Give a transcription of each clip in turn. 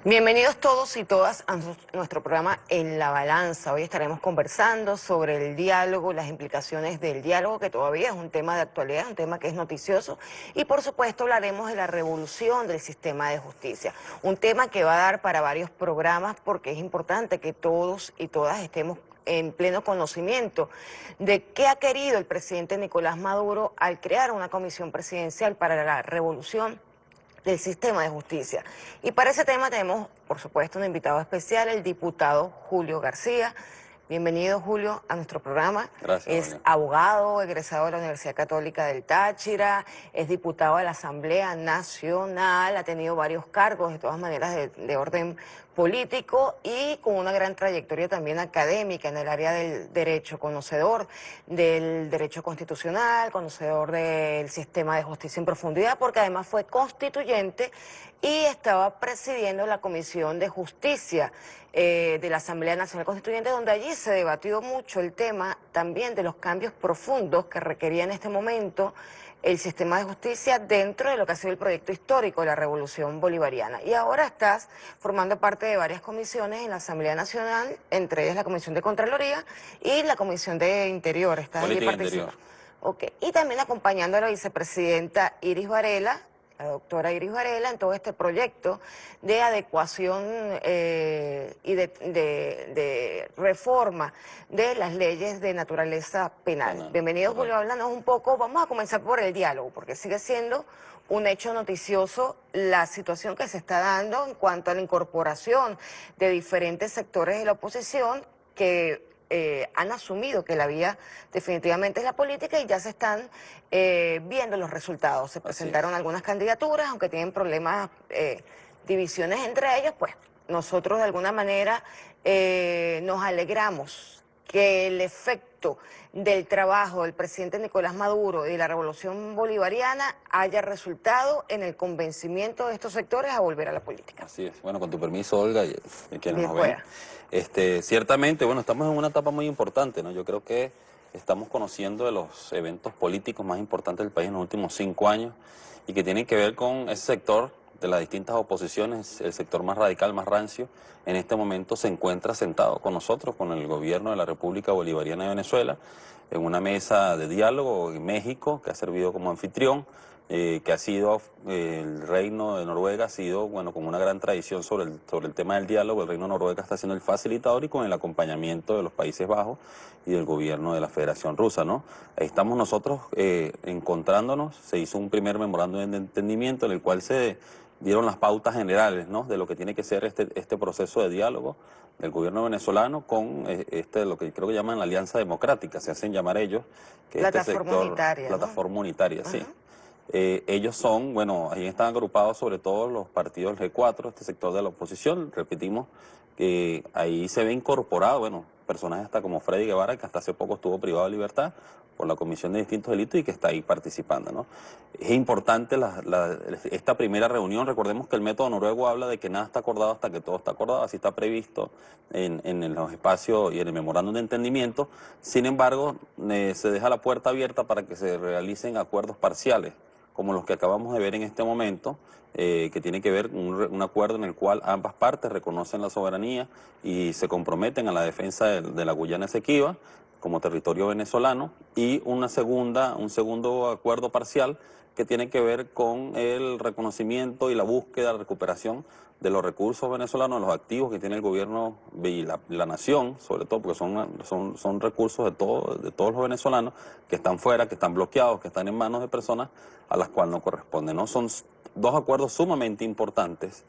Bienvenidos todos y todas a nuestro programa En la Balanza. Hoy estaremos conversando sobre el diálogo, las implicaciones del diálogo, que todavía es un tema de actualidad, un tema que es noticioso, y por supuesto hablaremos de la revolución del sistema de justicia, un tema que va a dar para varios programas porque es importante que todos y todas estemos en pleno conocimiento de qué ha querido el presidente Nicolás Maduro al crear una comisión presidencial para la revolución del sistema de justicia. Y para ese tema tenemos, por supuesto, un invitado especial, el diputado Julio García. Bienvenido, Julio, a nuestro programa. Gracias, Es Olga. abogado, egresado de la Universidad Católica del Táchira, es diputado de la Asamblea Nacional, ha tenido varios cargos, de todas maneras, de orden político y con una gran trayectoria también académica en el área del derecho, conocedor del derecho constitucional, conocedor del sistema de justicia en profundidad, porque además fue constituyente y estaba presidiendo la Comisión de Justicia de la Asamblea Nacional Constituyente, donde allí se debatió mucho el tema también de los cambios profundos que requería en este momento el sistema de justicia dentro de lo que ha sido el proyecto histórico de la Revolución Bolivariana. Y ahora estás formando parte de varias comisiones en la Asamblea Nacional, entre ellas la Comisión de Contraloría y la Comisión de Interior. Estás allí Política interior. participando. Ok. Y también acompañando a la vicepresidenta Iris Varela, la doctora Iris Varela, en todo este proyecto de adecuación y de reforma de las leyes de naturaleza penal. Bienvenido, Julio, Correcto. háblanos un poco. Vamos a comenzar por el diálogo, porque sigue siendo un hecho noticioso la situación que se está dando en cuanto a la incorporación de diferentes sectores de la oposición que han asumido que la vía definitivamente es la política y ya se están viendo los resultados. Se Así presentaron es. algunas candidaturas, aunque tienen problemas, divisiones entre ellos, pues nosotros de alguna manera nos alegramos que el efecto del trabajo del presidente Nicolás Maduro y de la revolución bolivariana haya resultado en el convencimiento de estos sectores a volver a la política. Así es. Bueno, con tu permiso, Olga, y quienes Bien nos ven, pueda. ciertamente, bueno, estamos en una etapa muy importante, ¿no? Yo creo que estamos conociendo de los eventos políticos más importantes del país en los últimos 5 años y que tienen que ver con ese sector de las distintas oposiciones, el sector más radical, más rancio, en este momento se encuentra sentado con nosotros, con el gobierno de la República Bolivariana de Venezuela, en una mesa de diálogo en México, que ha servido como anfitrión, que ha sido, el Reino de Noruega ha sido, bueno, con una gran tradición sobre el tema del diálogo. El Reino de Noruega está siendo el facilitador y con el acompañamiento de los Países Bajos y del gobierno de la Federación Rusa, ¿no? Ahí estamos nosotros encontrándonos. Se hizo un primer memorándum de entendimiento en el cual se dieron las pautas generales, ¿no?, de lo que tiene que ser este proceso de diálogo del gobierno venezolano con lo que creo que llaman la Alianza Democrática, se hacen llamar ellos, que es este Plataforma sector, unitaria, ¿no? plataforma unitaria, sí. Ajá. Ellos son, bueno, ahí están agrupados sobre todo los partidos del G4, este sector de la oposición. Repetimos que ahí se ve incorporado, bueno, personajes hasta como Freddy Guevara, que hasta hace poco estuvo privado de libertad por la Comisión de Distintos Delitos y que está ahí participando, ¿no? Es importante esta primera reunión. Recordemos que el método noruego habla de que nada está acordado hasta que todo está acordado, así está previsto en los espacios y en el memorándum de entendimiento. Sin embargo, se deja la puerta abierta para que se realicen acuerdos parciales, como los que acabamos de ver en este momento, que tiene que ver con un acuerdo en el cual ambas partes reconocen la soberanía y se comprometen a la defensa de la Guyana Esequiba como territorio venezolano, y un segundo acuerdo parcial que tiene que ver con el reconocimiento y la búsqueda, la recuperación de los recursos venezolanos, de los activos que tiene el gobierno y la nación, sobre todo porque son recursos de todos los venezolanos que están fuera, que están bloqueados, que están en manos de personas a las cuales no corresponde, ¿no? Son dos acuerdos sumamente importantes.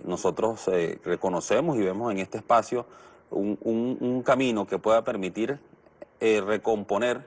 Nosotros reconocemos y vemos en este espacio un camino que pueda permitir recomponer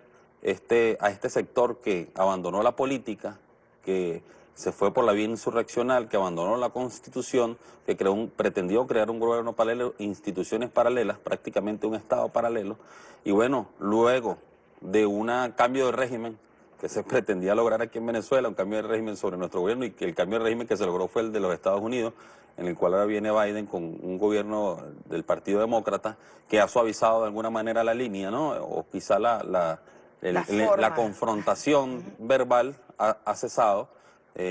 a este sector que abandonó la política, que se fue por la vía insurreccional, que abandonó la Constitución, que pretendió crear un gobierno paralelo, instituciones paralelas, prácticamente un Estado paralelo. Y bueno, luego de un cambio de régimen que se pretendía lograr aquí en Venezuela, un cambio de régimen sobre nuestro gobierno, y que el cambio de régimen que se logró fue el de los Estados Unidos, en el cual ahora viene Biden con un gobierno del Partido Demócrata que ha suavizado de alguna manera la línea, ¿no? O quizá la La forma. confrontación verbal ha cesado.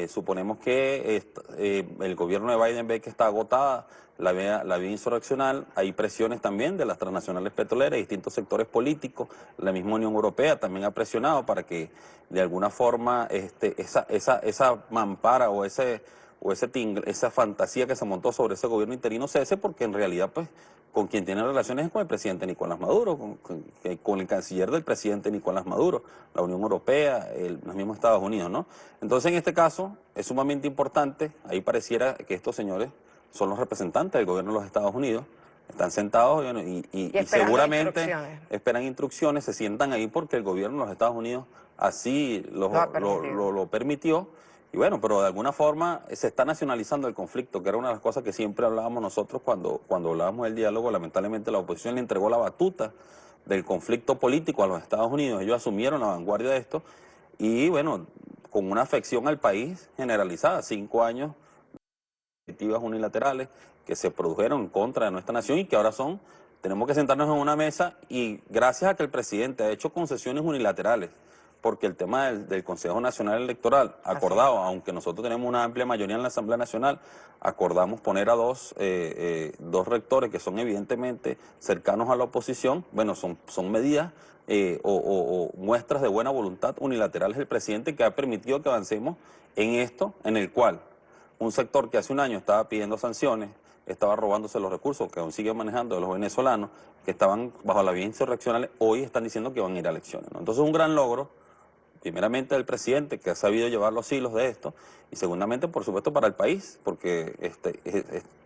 Suponemos que el gobierno de Biden ve que está agotada la vía insurreccional. Hay presiones también de las transnacionales petroleras, distintos sectores políticos. La misma Unión Europea también ha presionado para que de alguna forma esa mampara o esa fantasía que se montó sobre ese gobierno interino cese, porque en realidad pues con quien tiene relaciones es con el presidente Nicolás Maduro, con el canciller del presidente Nicolás Maduro, la Unión Europea, los mismos Estados Unidos, ¿no? Entonces, en este caso, es sumamente importante, ahí pareciera que estos señores son los representantes del gobierno de los Estados Unidos, están sentados y esperando seguramente instrucciones. esperan instrucciones, se sientan ahí porque el gobierno de los Estados Unidos así Lo ha permitido. lo permitió. Y bueno, pero de alguna forma se está nacionalizando el conflicto, que era una de las cosas que siempre hablábamos nosotros cuando hablábamos del diálogo. Lamentablemente la oposición le entregó la batuta del conflicto político a los Estados Unidos. Ellos asumieron la vanguardia de esto y bueno, con una afección al país generalizada, 5 años de iniciativas unilaterales que se produjeron en contra de nuestra nación y que ahora tenemos que sentarnos en una mesa y gracias a que el presidente ha hecho concesiones unilaterales, porque el tema del Consejo Nacional Electoral, acordado, aunque nosotros tenemos una amplia mayoría en la Asamblea Nacional, acordamos poner a dos rectores que son evidentemente cercanos a la oposición. Bueno, son medidas o muestras de buena voluntad unilaterales del presidente que ha permitido que avancemos en esto, en el cual un sector que hace un año estaba pidiendo sanciones, estaba robándose los recursos que aún sigue manejando de los venezolanos, que estaban bajo la vía insurreccional, hoy están diciendo que van a ir a elecciones, ¿no? Entonces, un gran logro, primeramente del presidente, que ha sabido llevar los hilos de esto, y segundamente, por supuesto, para el país, porque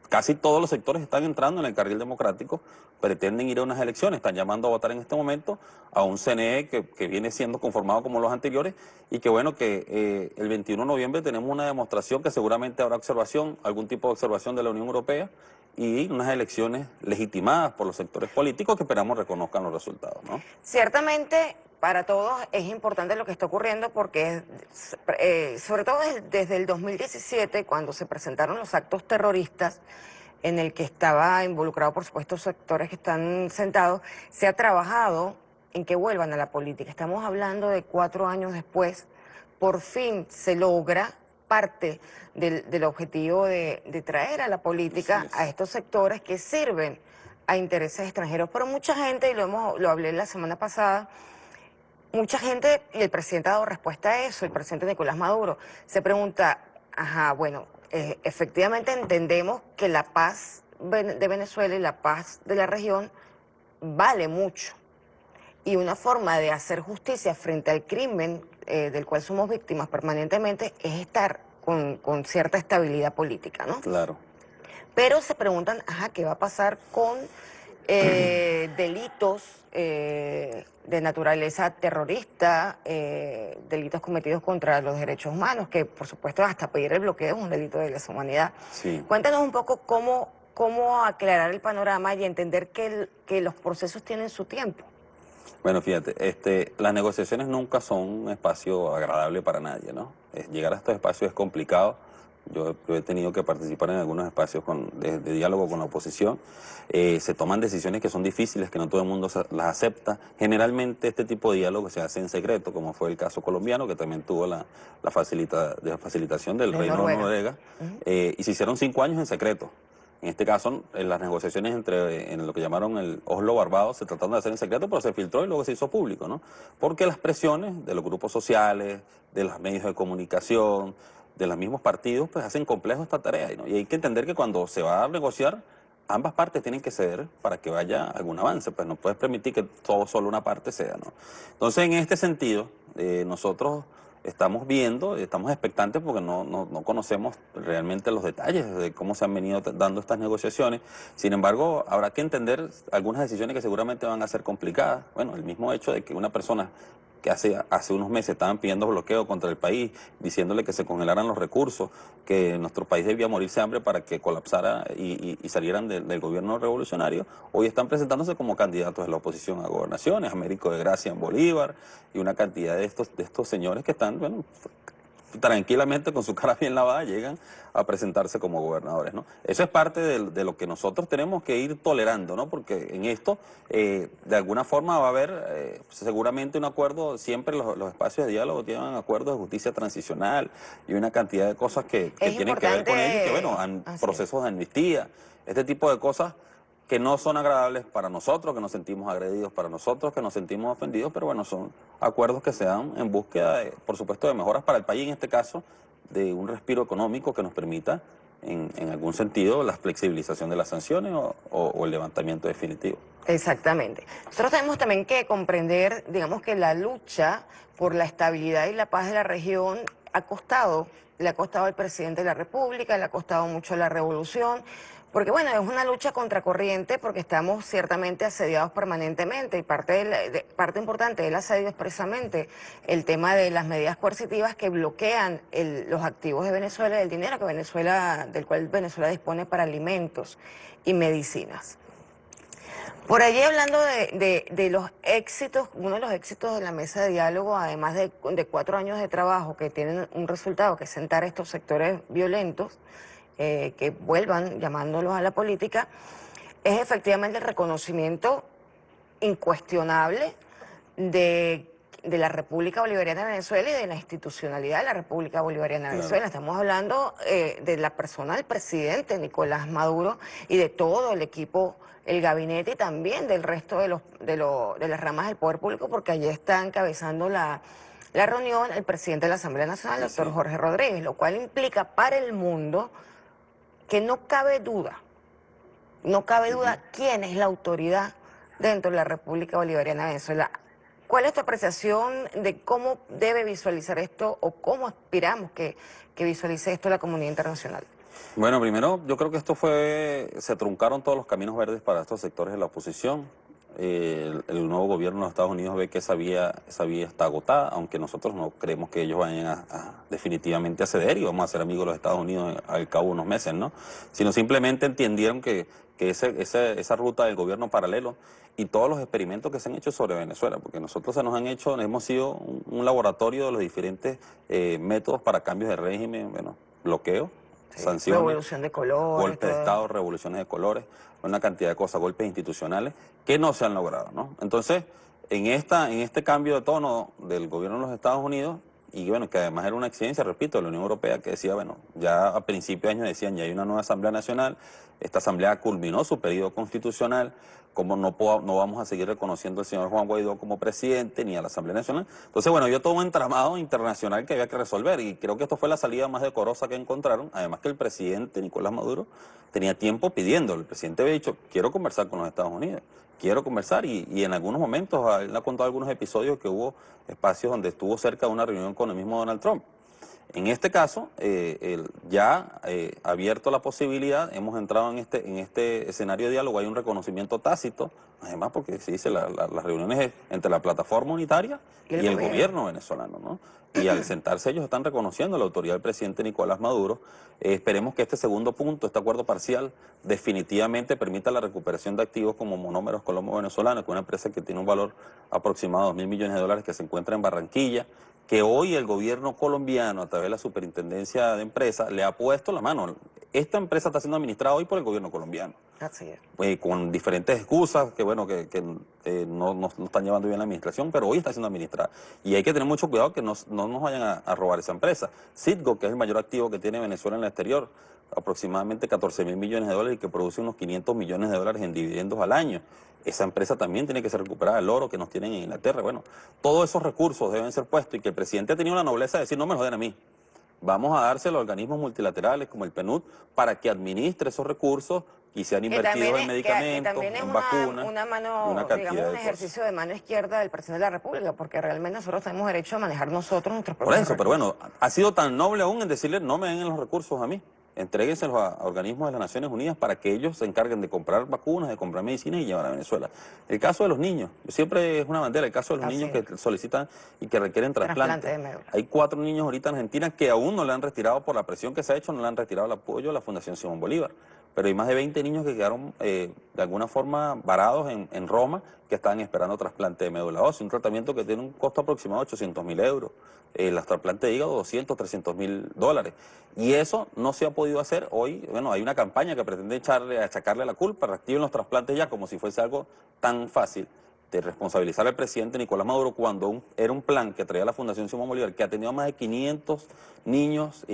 casi todos los sectores están entrando en el carril democrático, pretenden ir a unas elecciones, están llamando a votar en este momento a un CNE que viene siendo conformado como los anteriores, y que bueno, que el 21 de noviembre tenemos una demostración que seguramente habrá observación, algún tipo de observación de la Unión Europea, y unas elecciones legitimadas por los sectores políticos que esperamos reconozcan los resultados, ¿no? Ciertamente, para todos es importante lo que está ocurriendo porque, sobre todo desde el 2017, cuando se presentaron los actos terroristas, en el que estaba involucrado, por supuesto, sectores que están sentados, se ha trabajado en que vuelvan a la política. Estamos hablando de 4 años después, por fin se logra parte del objetivo de traer a la política a estos sectores que sirven a intereses extranjeros. Pero mucha gente, y lo hablé la semana pasada, mucha gente, y el presidente ha dado respuesta a eso, el presidente Nicolás Maduro, se pregunta, ajá, bueno, efectivamente entendemos que la paz de Venezuela y la paz de la región vale mucho. Y una forma de hacer justicia frente al crimen del cual somos víctimas permanentemente es estar con cierta estabilidad política, ¿no? Claro. Pero se preguntan, ajá, ¿qué va a pasar con delitos de naturaleza terrorista, delitos cometidos contra los derechos humanos, que por supuesto hasta pedir el bloqueo es un delito de lesa humanidad? Sí. Cuéntanos un poco cómo aclarar el panorama y entender que los procesos tienen su tiempo. Bueno, fíjate, las negociaciones nunca son un espacio agradable para nadie, ¿no? Llegar a estos espacios es complicado. Yo he tenido que participar en algunos espacios de diálogo con la oposición. Se toman decisiones que son difíciles, que no todo el mundo las acepta. Generalmente este tipo de diálogo se hace en secreto, como fue el caso colombiano, que también tuvo la facilitación del Reino de Noruega. Y se hicieron 5 años en secreto. En este caso, en las negociaciones en lo que llamaron el Oslo Barbados, se trataron de hacer en secreto, pero se filtró y luego se hizo público, ¿no? Porque las presiones de los grupos sociales, de los medios de comunicación, de los mismos partidos, pues hacen complejo esta tarea, ¿no? Y hay que entender que cuando se va a negociar, ambas partes tienen que ceder para que vaya algún avance, pues no puedes permitir que todo solo una parte sea, ¿no? Entonces, en este sentido, nosotros estamos viendo, estamos expectantes porque no conocemos realmente los detalles de cómo se han venido dando estas negociaciones. Sin embargo, habrá que entender algunas decisiones que seguramente van a ser complicadas. Bueno, el mismo hecho de que una persona que hace unos meses estaban pidiendo bloqueo contra el país, diciéndole que se congelaran los recursos, que nuestro país debía morirse de hambre para que colapsara y salieran del gobierno revolucionario, hoy están presentándose como candidatos de la oposición a gobernaciones, Américo de Gracia en Bolívar, y una cantidad de estos señores que están, bueno, tranquilamente con su cara bien lavada llegan a presentarse como gobernadores, ¿no? Eso es parte de lo que nosotros tenemos que ir tolerando, ¿no? Porque en esto, de alguna forma va a haber seguramente un acuerdo, siempre los espacios de diálogo tienen acuerdos de justicia transicional y una cantidad de cosas que Es tienen que ver con ello y que, bueno, importante, así es. procesos de amnistía, este tipo de cosas que no son agradables para nosotros, que nos sentimos agredidos para nosotros, que nos sentimos ofendidos, pero bueno, son acuerdos que se dan en búsqueda, por supuesto, de mejoras para el país, en este caso, de un respiro económico que nos permita, en algún sentido, la flexibilización de las sanciones o el levantamiento definitivo. Exactamente. Nosotros tenemos también que comprender, digamos que la lucha por la estabilidad y la paz de la región le ha costado al presidente de la República, le ha costado mucho la revolución, porque bueno, es una lucha contracorriente porque estamos ciertamente asediados permanentemente y parte importante del asedio es precisamente el tema de las medidas coercitivas que bloquean los activos de Venezuela y el dinero del cual Venezuela dispone para alimentos y medicinas. Por allí hablando de los éxitos, uno de los éxitos de la mesa de diálogo, además de 4 años de trabajo que tienen un resultado, que es sentar a estos sectores violentos, que vuelvan llamándolos a la política, es efectivamente el reconocimiento incuestionable de la República Bolivariana de Venezuela y de la institucionalidad de la República Bolivariana de Claro. Venezuela. Estamos hablando de la persona del presidente Nicolás Maduro y de todo el equipo, el gabinete y también del resto de las ramas del poder público, porque allí está encabezando la reunión el presidente de la Asamblea Nacional, el doctor Sí. Jorge Rodríguez, lo cual implica para el mundo que no cabe duda quién es la autoridad dentro de la República Bolivariana de Venezuela. ¿Cuál es tu apreciación de cómo debe visualizar esto o cómo aspiramos que visualice esto la comunidad internacional? Bueno, primero, yo creo que se truncaron todos los caminos verdes para estos sectores de la oposición. El nuevo gobierno de los Estados Unidos ve que esa vía está agotada, aunque nosotros no creemos que ellos vayan definitivamente a ceder y vamos a ser amigos de los Estados Unidos al cabo de unos meses, ¿no? Sino simplemente entendieron que esa ruta del gobierno paralelo y todos los experimentos que se han hecho sobre Venezuela, porque nosotros hemos sido un laboratorio de los diferentes métodos para cambios de régimen, bueno, bloqueo, Sí, sanciones, revolución de colores, golpes de Estado, revoluciones de colores, una cantidad de cosas, golpes institucionales que no se han logrado, ¿no? Entonces, en este cambio de tono del gobierno de los Estados Unidos, y bueno, que además era una exigencia, repito, de la Unión Europea, que decía, bueno, ya a principios de año decían, ya hay una nueva Asamblea Nacional, esta Asamblea culminó su periodo constitucional, como no vamos a seguir reconociendo al señor Juan Guaidó como presidente, ni a la Asamblea Nacional. Entonces, bueno, había todo un entramado internacional que había que resolver, y creo que esto fue la salida más decorosa que encontraron, además que el presidente Nicolás Maduro tenía tiempo pidiéndolo. El presidente había dicho, quiero conversar con los Estados Unidos, quiero conversar, y en algunos momentos, él ha contado algunos episodios que hubo espacios donde estuvo cerca de una reunión con el mismo Donald Trump. En este caso, ya abierto la posibilidad, hemos entrado en este escenario de diálogo, hay un reconocimiento tácito, además porque se dice las reuniones es entre la plataforma unitaria y el gobierno venezolano, ¿no? Y al sentarse ellos están reconociendo la autoridad del presidente Nicolás Maduro. Esperemos que este segundo punto, este acuerdo parcial, definitivamente permita la recuperación de activos como Monómeros Colombo Venezolano, que es una empresa que tiene un valor aproximado de $2.000 millones que se encuentra en Barranquilla, que hoy el gobierno colombiano, a través de la Superintendencia de Empresas, le ha puesto la mano. Esta empresa está siendo administrada hoy por el gobierno colombiano. Así es. Con diferentes excusas, que bueno, que no están llevando bien la administración, pero hoy está siendo administrada. Y hay que tener mucho cuidado que no nos vayan a robar esa empresa. Citgo, que es el mayor activo que tiene Venezuela en el exterior, aproximadamente $14.000 millones y que produce unos $500 millones en dividendos al año. Esa empresa también tiene que ser recuperada, el oro que nos tienen en Inglaterra. Bueno, todos esos recursos deben ser puestos y que el presidente ha tenido la nobleza de decir, no me los den a mí. Vamos a dárselo a organismos multilaterales como el PNUD para que administre esos recursos y sean invertidos en medicamentos, también es en vacunas, una y mano, una cantidad digamos, un de cosas. ejercicio de mano izquierda del presidente de la República, porque realmente nosotros tenemos derecho a manejar nosotros nuestros Por propios eso, pero recursos. bueno, ha sido tan noble aún en decirle, no me den los recursos a mí, entréguenselos a organismos de las Naciones Unidas para que ellos se encarguen de comprar vacunas, de comprar medicinas y llevar a Venezuela. El caso de los niños, siempre es una bandera, el caso de los Así niños es. que solicitan y que requieren Trasplante trasplantes. de médula. Hay 4 niños ahorita en Argentina que aún no le han retirado, por la presión que se ha hecho, no le han retirado el apoyo a la Fundación Simón Bolívar, pero hay más de 20 niños que quedaron de alguna forma varados en Roma, que estaban esperando trasplante de médula ósea, un tratamiento que tiene un costo aproximado de 800.000 euros, el trasplante de hígado 200, 300.000 dólares. Y eso no se ha podido hacer hoy. Bueno, hay una campaña que pretende achacarle la culpa, reactiven los trasplantes ya como si fuese algo tan fácil de responsabilizar al presidente Nicolás Maduro cuando era un plan que traía la Fundación Simón Bolívar, que atendió a más de 500 niños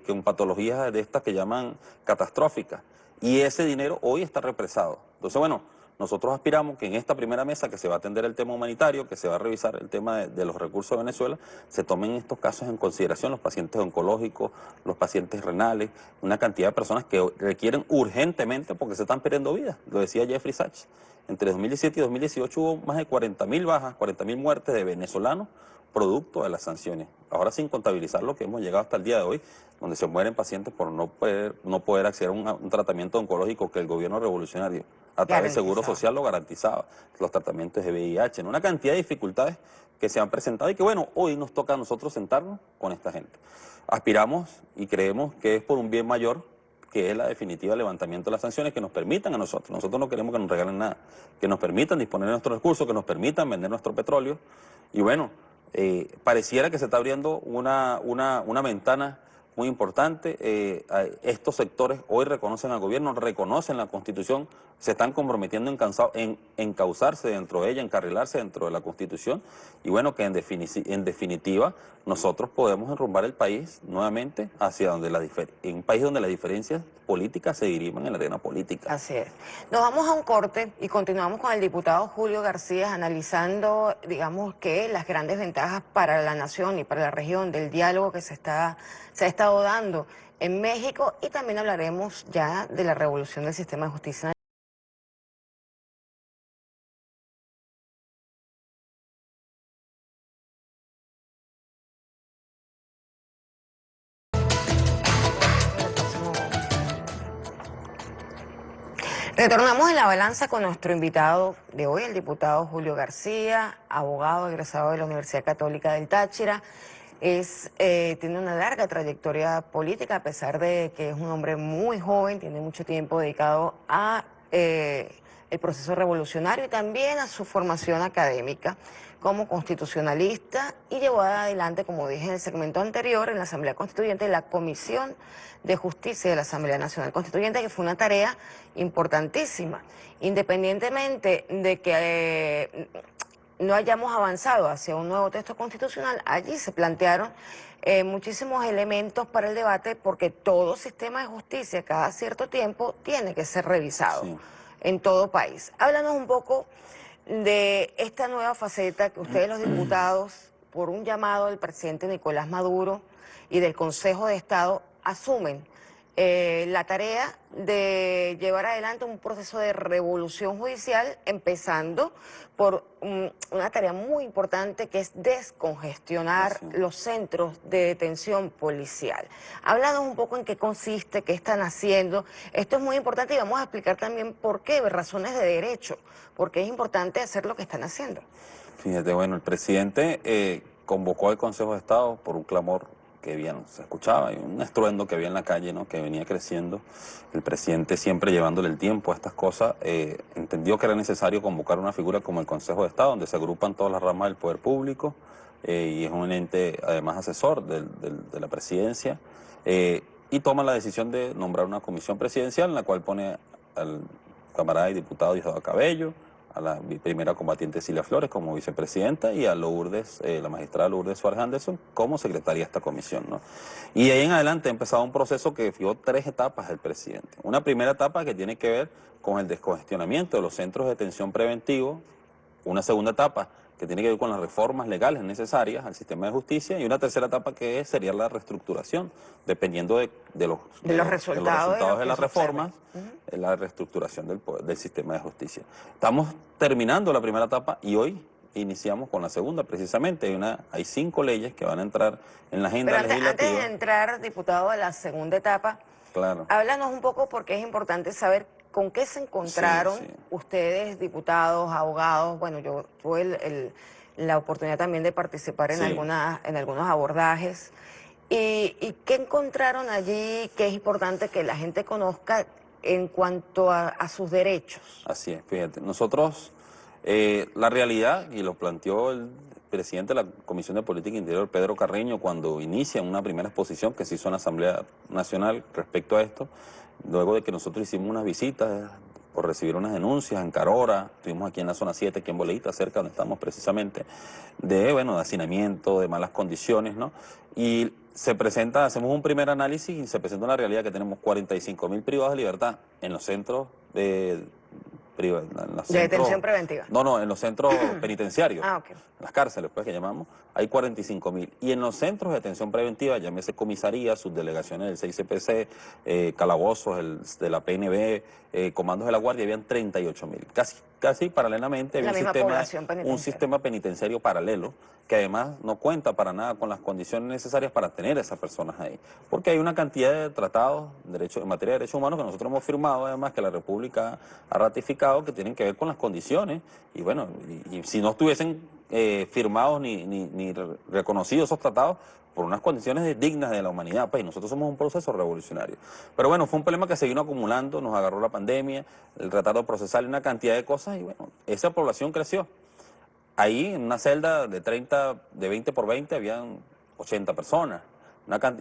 con patologías de estas que llaman catastróficas. Y ese dinero hoy está represado. Entonces, bueno, nosotros aspiramos que en esta primera mesa que se va a atender el tema humanitario, que se va a revisar el tema de los recursos de Venezuela, se tomen estos casos en consideración, los pacientes oncológicos, los pacientes renales, una cantidad de personas que requieren urgentemente porque se están perdiendo vidas. Lo decía Jeffrey Sachs. Entre 2017 y 2018 hubo más de 40.000 bajas, 40.000 muertes de venezolanos producto de las sanciones. Ahora sin contabilizar lo que hemos llegado hasta el día de hoy, donde se mueren pacientes por no poder acceder a un tratamiento oncológico que el gobierno revolucionario a través del Seguro Social lo garantizaba, los tratamientos de VIH, en una cantidad de dificultades que se han presentado y que bueno, hoy nos toca a nosotros sentarnos con esta gente. Aspiramos y creemos que es por un bien mayor, que es la definitiva levantamiento de las sanciones que nos permitan a nosotros. Nosotros no queremos que nos regalen nada, que nos permitan disponer de nuestros recursos, que nos permitan vender nuestro petróleo. Y bueno, pareciera que se está abriendo una ventana muy importante. Estos sectores hoy reconocen al gobierno, reconocen la Constitución, se están comprometiendo en encauzarse dentro de ella, encarrilarse dentro de la Constitución. Y bueno, que en definitiva nosotros podemos enrumbar el país nuevamente hacia donde un país donde las diferencias políticas se diriman en la arena política. Así es. Nos vamos a un corte y continuamos con el diputado Julio García analizando, digamos, que las grandes ventajas para la nación y para la región del diálogo que se ha estado dando en México, y también hablaremos ya de la revolución del sistema de justicia. Retornamos en la balanza con nuestro invitado de hoy, el diputado Julio García, abogado egresado de la Universidad Católica del Táchira. Tiene una larga trayectoria política, a pesar de que es un hombre muy joven, tiene mucho tiempo dedicado a el proceso revolucionario y también a su formación académica como constitucionalista, y llevó adelante, como dije en el segmento anterior, en la Asamblea Constituyente, la Comisión de Justicia de la Asamblea Nacional Constituyente, que fue una tarea importantísima, independientemente de que no hayamos avanzado hacia un nuevo texto constitucional. Allí se plantearon muchísimos elementos para el debate, porque todo sistema de justicia cada cierto tiempo tiene que ser revisado en todo país. Háblanos un poco de esta nueva faceta que ustedes, los diputados, por un llamado del presidente Nicolás Maduro y del Consejo de Estado, asumen la tarea de llevar adelante un proceso de revolución judicial, empezando por una tarea muy importante, que es descongestionar los centros de detención policial. Háblanos un poco en qué consiste, qué están haciendo. Esto es muy importante y vamos a explicar también por qué, razones de derecho, porque es importante hacer lo que están haciendo. Fíjate, bueno, el presidente convocó al Consejo de Estado por un clamor que bien se escuchaba, y un estruendo que había en la calle, ¿no?, que venía creciendo. El presidente, siempre llevándole el tiempo a estas cosas, entendió que era necesario convocar una figura como el Consejo de Estado, donde se agrupan todas las ramas del poder público, y es un ente además asesor de la presidencia, y toma la decisión de nombrar una comisión presidencial en la cual pone al camarada y diputado Diosdado Cabello, a la primera combatiente Cilia Flores como vicepresidenta, y a Lourdes, la magistrada Lourdes Suárez Anderson como secretaria de esta comisión, ¿no? Y de ahí en adelante ha empezado un proceso que fijó 3 etapas del presidente. Una primera etapa que tiene que ver con el descongestionamiento de los centros de detención preventivo, una segunda etapa que tiene que ver con las reformas legales necesarias al sistema de justicia, y una tercera etapa que sería la reestructuración, dependiendo de los resultados de las reformas, la reestructuración del sistema de justicia. Estamos terminando la primera etapa y hoy iniciamos con la segunda, precisamente. Hay 5 leyes que van a entrar en la agenda legislativa. Antes de entrar, diputado, a la segunda etapa, claro, háblanos un poco, porque es importante saber con qué se encontraron ustedes, diputados, abogados. Bueno, yo tuve la oportunidad también de participar en algunos abordajes. ¿Y qué encontraron allí? Que es importante que la gente conozca en cuanto a sus derechos? Así es, fíjate. Nosotros, la realidad, y lo planteó el presidente de la Comisión de Política Interior, Pedro Carreño, cuando inicia una primera exposición que se hizo en la Asamblea Nacional respecto a esto, luego de que nosotros hicimos unas visitas por recibir unas denuncias en Carora, estuvimos aquí en la zona 7, aquí en Boleíta, cerca donde estamos precisamente, de, bueno, de hacinamiento, de malas condiciones, ¿no? Y se presenta, hacemos un primer análisis y se presenta una realidad que tenemos 45.000 privados de libertad en los centros en los De detención centros, preventiva. no, en los centros penitenciarios, Ah, ok. las cárceles, pues, que llamamos, hay 45.000. Y en los centros de detención preventiva, llámese comisaría, subdelegaciones del 6CPC, calabozos de la PNB, comandos de la Guardia, habían 38.000. Casi paralelamente había La misma población un penitenciaria. sistema penitenciario paralelo, que además no cuenta para nada con las condiciones necesarias para tener a esas personas ahí. Porque hay una cantidad de tratados en materia de derechos humanos que nosotros hemos firmado, además, que la República ha ratificado, que tienen que ver con las condiciones. Y bueno, y si no estuviesen firmados ni reconocidos esos tratados, por unas condiciones dignas de la humanidad, pues, y nosotros somos un proceso revolucionario. Pero bueno, fue un problema que se vino acumulando, nos agarró la pandemia, el tratado procesal y una cantidad de cosas, y bueno, esa población creció. Ahí, en una celda de 20 por 20, habían 80 personas.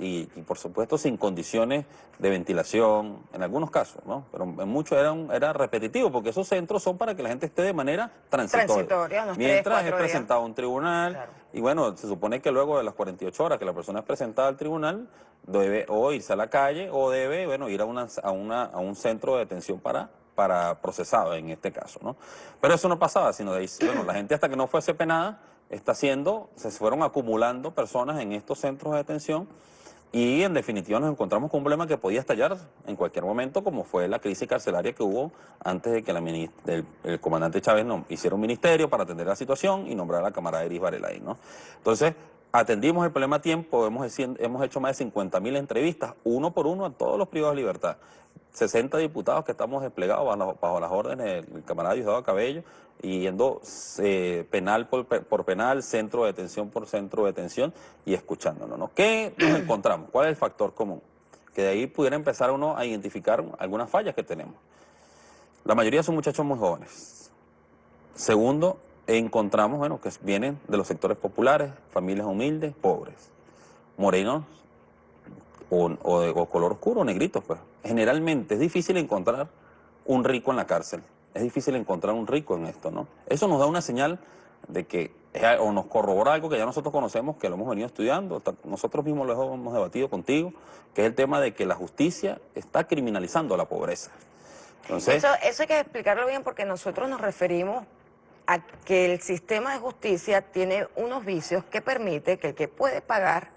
Y por supuesto sin condiciones de ventilación, en algunos casos, ¿no? Pero en muchos era repetitivo, porque esos centros son para que la gente esté de manera transitoria. Transitoria, unos 3, Mientras 4 es días. presentado a un tribunal, Claro. y bueno, se supone que luego de las 48 horas que la persona es presentada al tribunal, debe o irse a la calle o debe, bueno, ir a un centro de detención para procesado en este caso, ¿no? Pero eso no pasaba, sino de ahí, bueno, la gente hasta que no fuese penada, se fueron acumulando personas en estos centros de detención y en definitiva nos encontramos con un problema que podía estallar en cualquier momento, como fue la crisis carcelaria que hubo antes de que el comandante Chávez hiciera un ministerio para atender la situación y nombrar a la camarada Iris Varela, ¿no? Entonces, atendimos el problema a tiempo, hemos hecho más de 50.000 entrevistas, uno por uno, a todos los privados de libertad. 60 diputados que estamos desplegados bajo las órdenes del camarada Diosdado Cabello, y yendo penal por penal, centro de detención por centro de detención y escuchándonos, ¿no? ¿Qué nos encontramos? ¿Cuál es el factor común? Que de ahí pudiera empezar uno a identificar algunas fallas que tenemos. La mayoría son muchachos muy jóvenes. Segundo, encontramos, bueno, que vienen de los sectores populares, familias humildes, pobres, morenos o color oscuro, o negritos, pues. Generalmente es difícil encontrar un rico en la cárcel. Es difícil encontrar un rico en esto, ¿no? Eso nos da una señal de que, o nos corrobora algo que ya nosotros conocemos, que lo hemos venido estudiando, nosotros mismos lo hemos debatido contigo, que es el tema de que la justicia está criminalizando la pobreza. Entonces, Eso hay que explicarlo bien porque nosotros nos referimos a que el sistema de justicia tiene unos vicios que permite que el que puede pagar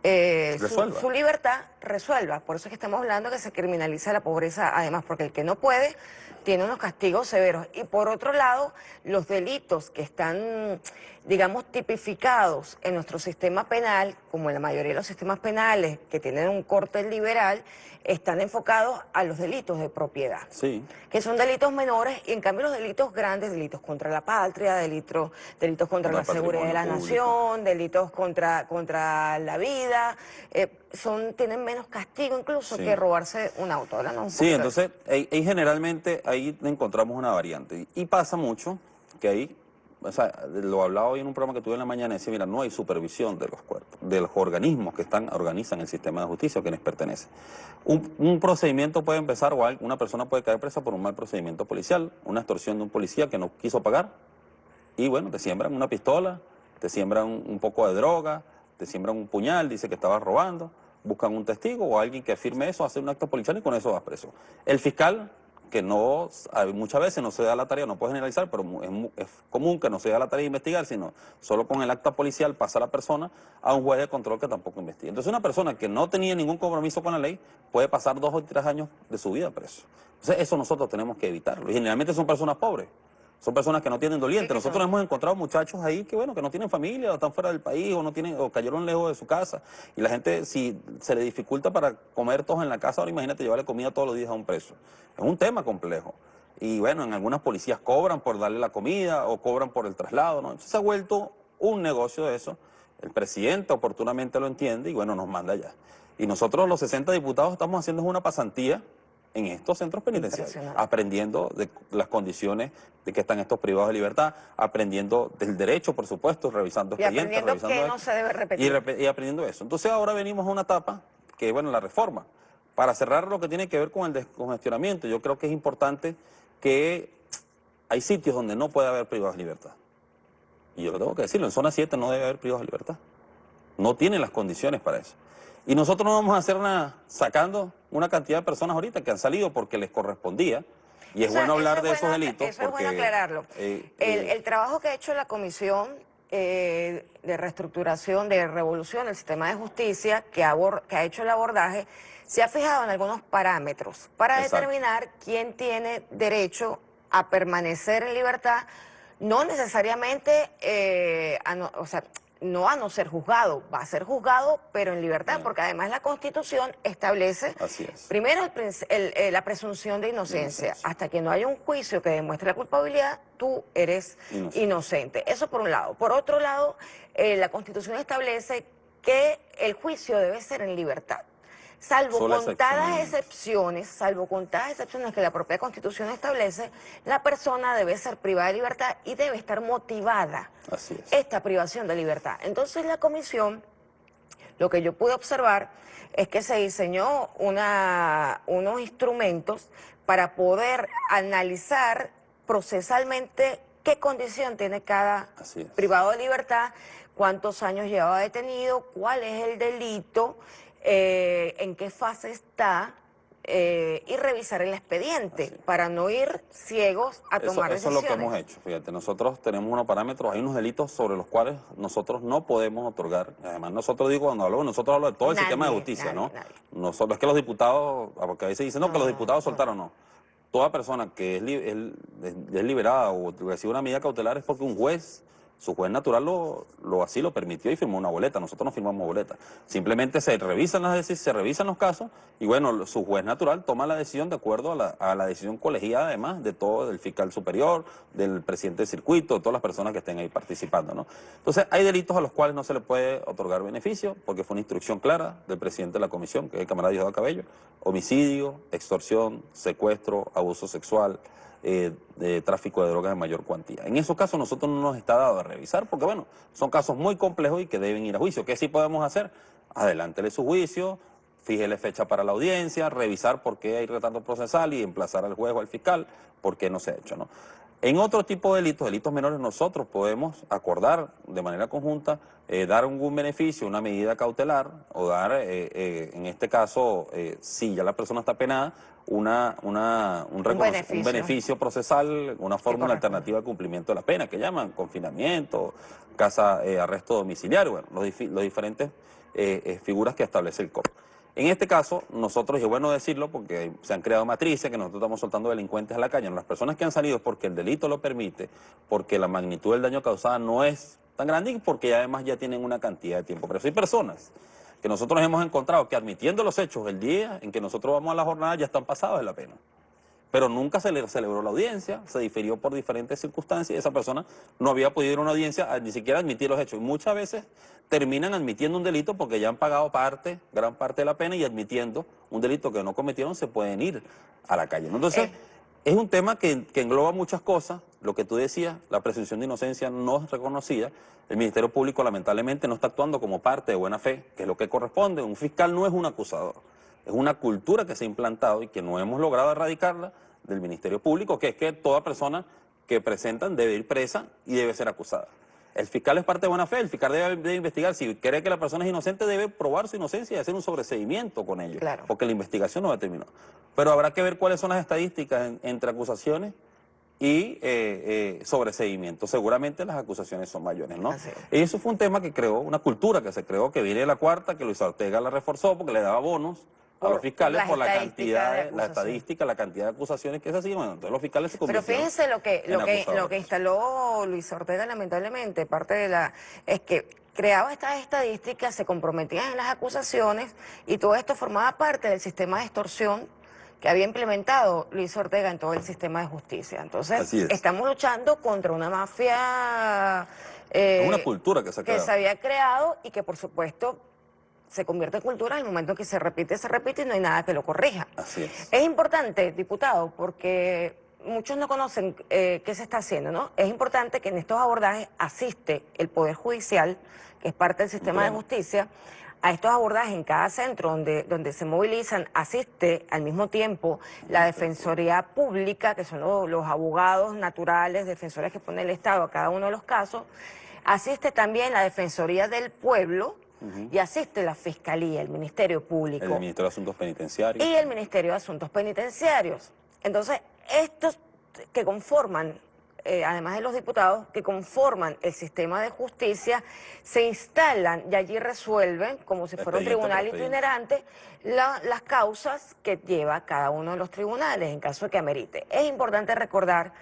resuelva. su libertad resuelva. Por eso es que estamos hablando que se criminaliza la pobreza, además, porque el que no puede tiene unos castigos severos. Y por otro lado, los delitos que están, digamos, tipificados en nuestro sistema penal, como en la mayoría de los sistemas penales que tienen un corte liberal, están enfocados a los delitos de propiedad. Sí. Que son delitos menores, y en cambio los delitos grandes, delitos contra la patria, delitos contra la seguridad de la nación, delitos contra la vida, tienen menos castigo incluso que robarse un auto. Sí, entonces ahí generalmente ahí encontramos una variante. Y pasa mucho que ahí, o sea, lo hablaba hoy en un programa que tuve en la mañana, decía, mira, no hay supervisión de los cuerpos, de los organismos que organizan el sistema de justicia a quienes pertenecen. Un procedimiento puede empezar, o una persona puede caer presa por un mal procedimiento policial, una extorsión de un policía que no quiso pagar, y bueno, te siembran una pistola, te siembran un poco de droga, te siembran un puñal, dice que estabas robando, buscan un testigo o alguien que afirme eso, hace un acto policial y con eso vas preso. El fiscal, que muchas veces no se da la tarea, no puedo generalizar, pero es común que no se da la tarea de investigar, sino solo con el acta policial pasa a la persona a un juez de control que tampoco investiga. Entonces una persona que no tenía ningún compromiso con la ley puede pasar 2 o 3 años de su vida preso. Entonces eso nosotros tenemos que evitarlo. Y generalmente son personas pobres. Son personas que no tienen doliente. Nosotros hemos encontrado muchachos ahí que, bueno, que no tienen familia, o están fuera del país, o cayeron lejos de su casa. Y la gente, si se le dificulta para comer todos en la casa, ahora imagínate llevarle comida todos los días a un preso. Es un tema complejo. Y bueno, en algunas policías cobran por darle la comida o cobran por el traslado, ¿no? Entonces se ha vuelto un negocio de eso. El presidente oportunamente lo entiende y bueno, nos manda allá. Y nosotros los 60 diputados estamos haciendo una pasantía en estos centros penitenciarios, Impresionante. aprendiendo de las condiciones de que están estos privados de libertad, aprendiendo del derecho, por supuesto, revisando Y expedientes, aprendiendo revisando que no esto, se debe repetir. y aprendiendo eso. Entonces ahora venimos a una etapa que, bueno, la reforma. Para cerrar lo que tiene que ver con el descongestionamiento, yo creo que es importante que hay sitios donde no puede haber privados de libertad. Y yo lo tengo que decirlo, en zona 7 no debe haber privados de libertad. No tienen las condiciones para eso. Y nosotros no vamos a hacer nada sacando una cantidad de personas ahorita que han salido porque les correspondía. Y es bueno hablar de esos delitos Eso es bueno aclararlo. El trabajo que ha hecho la Comisión de Reestructuración, de Revolución del Sistema de Justicia, que ha hecho el abordaje, se ha fijado en algunos parámetros para Exacto. determinar quién tiene derecho a permanecer en libertad, no necesariamente, o sea, no a no ser juzgado, va a ser juzgado, pero en libertad, Bien. porque además la Constitución establece, Así es. primero, la presunción de inocencia. Hasta que no haya un juicio que demuestre la culpabilidad, tú eres inocente. Eso por un lado. Por otro lado, la Constitución establece que el juicio debe ser en libertad. Salvo contadas excepciones que la propia Constitución establece, la persona debe ser privada de libertad y debe estar motivada. Así es. Esta privación de libertad. Entonces la comisión, lo que yo pude observar es que se diseñó unos instrumentos para poder analizar procesalmente qué condición tiene cada privado de libertad, cuántos años llevaba detenido, cuál es el delito, en qué fase está, y revisar el expediente para no ir ciegos a tomar decisiones. Eso es lo que hemos hecho. Fíjate, nosotros tenemos unos parámetros, hay unos delitos sobre los cuales nosotros no podemos otorgar. Además, nosotros digo, cuando hablo, nosotros hablo de todo el sistema de justicia, ¿no? Nosotros, es que los diputados, porque a veces dicen, no, que los diputados soltaron, no. Toda persona que es liberada o recibe una medida cautelar es porque un juez, su juez natural así lo permitió y firmó una boleta. Nosotros no firmamos boleta. Simplemente se revisan los casos y bueno, su juez natural toma la decisión de acuerdo a la decisión colegiada, además de todo, del fiscal superior, del presidente del circuito, de todas las personas que estén ahí participando, ¿no? Entonces, hay delitos a los cuales no se le puede otorgar beneficio porque fue una instrucción clara del presidente de la comisión, que es el camarada Diosdado Cabello: homicidio, extorsión, secuestro, abuso sexual, de tráfico de drogas en mayor cuantía. En esos casos nosotros no nos está dado a revisar porque, bueno, son casos muy complejos y que deben ir a juicio. ¿Qué sí podemos hacer? Adelántele su juicio, fíjele fecha para la audiencia, revisar por qué hay retardo procesal y emplazar al juez o al fiscal por qué no se ha hecho, ¿no? En otro tipo de delitos menores, nosotros podemos acordar de manera conjunta, dar algún beneficio, una medida cautelar, o dar, en este caso, si ya la persona está penada, un beneficio procesal, una fórmula alternativa de cumplimiento de la pena, que llaman confinamiento, arresto domiciliario, bueno, los diferentes figuras que establece el COP. En este caso, nosotros, y es bueno decirlo porque se han creado matrices que nosotros estamos soltando delincuentes a la calle. Las personas que han salido es porque el delito lo permite, porque la magnitud del daño causado no es tan grande y porque además ya tienen una cantidad de tiempo. Pero hay personas que nosotros hemos encontrado que, admitiendo los hechos, el día en que nosotros vamos a la jornada ya están pasados de la pena. Pero nunca se le celebró la audiencia, se difirió por diferentes circunstancias y esa persona no había podido ir a una audiencia ni siquiera admitir los hechos. Y muchas veces terminan admitiendo un delito porque ya han pagado gran parte de la pena, y admitiendo un delito que no cometieron se pueden ir a la calle, ¿no? Entonces, es un tema que engloba muchas cosas. Lo que tú decías, la presunción de inocencia no es reconocida. El Ministerio Público lamentablemente no está actuando como parte de buena fe, que es lo que corresponde. Un fiscal no es un acusador. Es una cultura que se ha implantado y que no hemos logrado erradicarla del Ministerio Público, que es que toda persona que presentan debe ir presa y debe ser acusada. El fiscal es parte de buena fe, el fiscal debe investigar. Si cree que la persona es inocente, debe probar su inocencia y hacer un sobreseimiento con ello, porque la investigación no va a terminar. Pero habrá que ver cuáles son las estadísticas entre acusaciones y sobreseimiento. Seguramente las acusaciones son mayores, ¿no? Y eso fue un tema que creó, una cultura que se creó, que viene de la cuarta, que Luis Ortega la reforzó porque le daba bonos a los fiscales por la cantidad, la estadística, la cantidad de acusaciones que es así. Bueno, entonces los fiscales se convirtieron. Pero fíjense lo que instaló Luis Ortega, lamentablemente, es que creaba estas estadísticas, se comprometían en las acusaciones y todo esto formaba parte del sistema de extorsión que había implementado Luis Ortega en todo el sistema de justicia. Entonces, estamos luchando contra una mafia una cultura que se había creado y que, por supuesto, se convierte en cultura en el momento en que se repite y no hay nada que lo corrija. Así es. Es importante, diputado, porque muchos no conocen qué se está haciendo, ¿no? Es importante que en estos abordajes asiste el Poder Judicial, que es parte del sistema de justicia, a estos abordajes en cada centro donde se movilizan, asiste al mismo tiempo la Defensoría Pública, que son los abogados naturales, defensores que pone el Estado a cada uno de los casos, asiste también la Defensoría del Pueblo y asiste la Fiscalía, el Ministerio Público. El Ministerio de Asuntos Penitenciarios. Y el Ministerio de Asuntos Penitenciarios. Entonces, estos que conforman, además de los diputados, que conforman el sistema de justicia, se instalan y allí resuelven, como si fuera un tribunal itinerante, las causas que lleva cada uno de los tribunales, en caso de que amerite. Es importante recordar